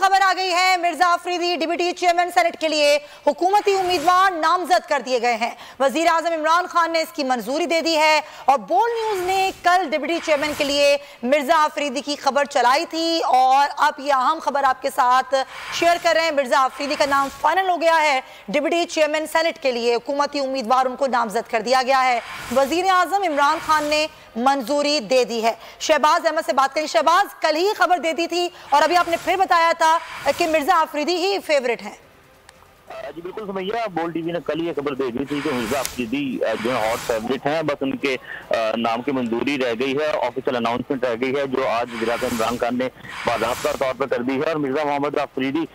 खबर आ गई है। Mirza Afridi deputy chairman senate के लिए हुकूमती उम्मीदवार नामजद कर दिए गए हैं। वजीर आजम इमरान खान ने इसकी मंजूरी दे दी है और बोल न्यूज ने कल डिप्टी चेयरमैन के लिए मिर्जा अफरीदी की खबर चलाई थी और अब यह अहम खबर आपके साथ शेयर कर रहे हैं। मिर्जा अफरीदी का नाम फाइनल हो गया है। डिप्टी चेयरमैन सेनेट के लिए हुकूमती उम्मीदवार उनको नामजद कर दिया गया है। वजीर आजम इमरान खान ने मंजूरी दे दी है। शहबाज अहमद से बात करें। शहबाज, कल ही खबर दे दी थी और अभी आपने फिर बताया था कि मिर्जा अफरीदी ही फेवरेट हैं। जी बिल्कुल समैया, बोल टीवी ने कल ये खबर दे दी थी कि मिर्जा अफरीदी जो है हॉट फेवरेट हैं। बस उनके नाम की मंजूरी रह गई है, ऑफिशियल अनाउंसमेंट रह गई है जो आज वज़ीर आज़म इमरान खान ने बाज़ाब्ता तौर पर कर दी है। और मिर्जा मोहम्मद अफरीदी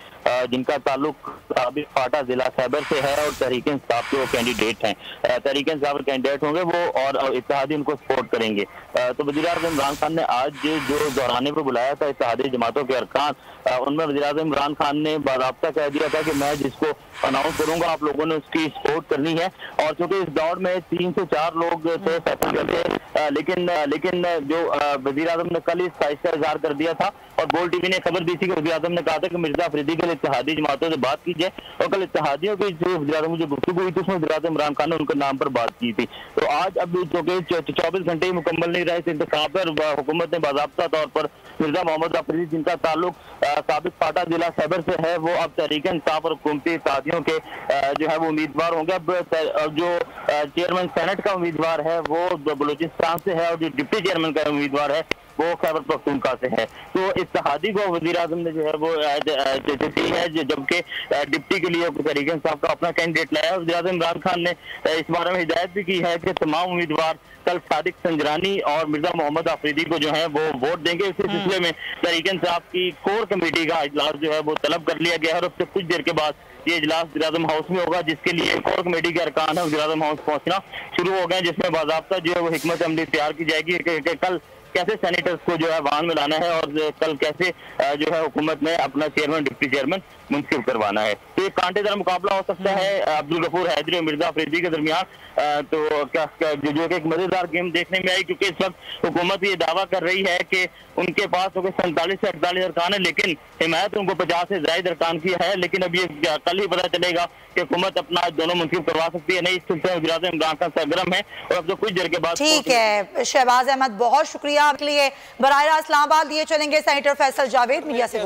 जिनका ताल्लुक साबिक फाटा जिला खैबर से है और तहरीक इंसाफ के वो कैंडिडेट हैं, तहरीक इंसाफ कैंडिडेट होंगे वो और इत्तेहादी उनको सपोर्ट करेंगे। तो वज़ीर आज़म इमरान खान ने आज जो दौराने पर बुलाया था इत्तेहादी जमातों के अरकान, उनमें वज़ीर आज़म इमरान खान ने बाज़ाब्ता कह दिया था कि मैं जिसको अनाउंस करूंगा आप लोगों ने उसकी सपोर्ट करनी है। और चूंकि इस दौड़ में 3 से 4 लोग थे फैसले थे, लेकिन जो वज़ीर आज़म ने कल इस ख्वाहिश का इजहार कर दिया था और बोल टीवी ने खबर दी थी कि वज़ीर आज़म ने कहा था कि मिर्जा अफरीदी के लिए इत्तेहादी जमातों से बात की जाए। और कल इत्तेहादियों की जो वज़ीर आज़म जो गुफ्तगू हुई थी उसमें वज़ीर आज़म इमरान खान ने उनके नाम पर बात की थी। तो आज अब चूंकि 24 घंटे ही मुकम्मल नहीं रहे इस इंतखाब पर, हुकूमत ने बाज़ाब्ता तौर पर मिर्जा मोहम्मद अफरीदी जिनका ताल्लुक साबिक फाटा जिला खैबर से है वो अब तहरीक इंसाफ और हुकूमती इत्तेहादियों के जो है वो उम्मीदवार होंगे। अब जो चेयरमैन सेनेट का उम्मीदवार है वो बलूचिस्तान से है और जो डिप्टी चेयरमैन का उम्मीदवार है वो खैबर पख्तूनख्वा से है। तो इत्तेहादी को वज़ीर आज़म ने जो है वो दी है, जबकि डिप्टी के लिए तहरीक इंसाफ का अपना कैंडिडेट लाया। वज़ीर आज़म इमरान खान ने इस बारे में हिदायत भी की है कि तमाम उम्मीदवार कल सादिक संजरानी और मिर्जा मोहम्मद अफरीदी को जो है वो वोट देंगे। इसी सिलसिले में तहरीक इंसाफ की कोर कमेटी का इजलास जो है वो तलब कर लिया गया है और उससे कुछ देर के बाद ये इजलास वज़ीर आज़म हाउस में होगा, जिसके लिए कोर कमेटी के अरकान है वज़ीर आज़म हाउस पहुंचना शुरू हो गए, जिसमें बाज़ाब्ता जो है वो हिकमत अमली तैयार की जाएगी कि कल कैसे सेनेटर्स को जो है वाहन में लाना है और कल कैसे जो है हुकूमत ने अपना चेयरमैन डिप्टी चेयरमैन मुंतखब करवाना है। तो ये कांटेदार मुकाबला हो सकता है अब्दुल गफूर हैदरी और मिर्जा अफरीदी के दरमियान। तो क्या जो कि एक मजेदार गेम देखने में आई, क्योंकि इस वक्त हुकूमत ये दावा कर रही है कि उनके पास 47 से 48 अरकान है, लेकिन हिमायत उनको 50 से ज्यादा अरकान की है। लेकिन अब ये कल ही पता चलेगा कि हुकूमत अपना दोनों मुंतखब करवा सकती है नहीं। इस सिलसिले में वज़ीर आज़म इमरान खान सरगर्म है और अब तो कुछ देर के बाद। ठीक है शहबाज अहमद, बहुत शुक्रिया आपके लिए। बराह रास्त इस्लामाबाद लिए चलेंगे सेनेटर फैसल जावेद मीडिया से।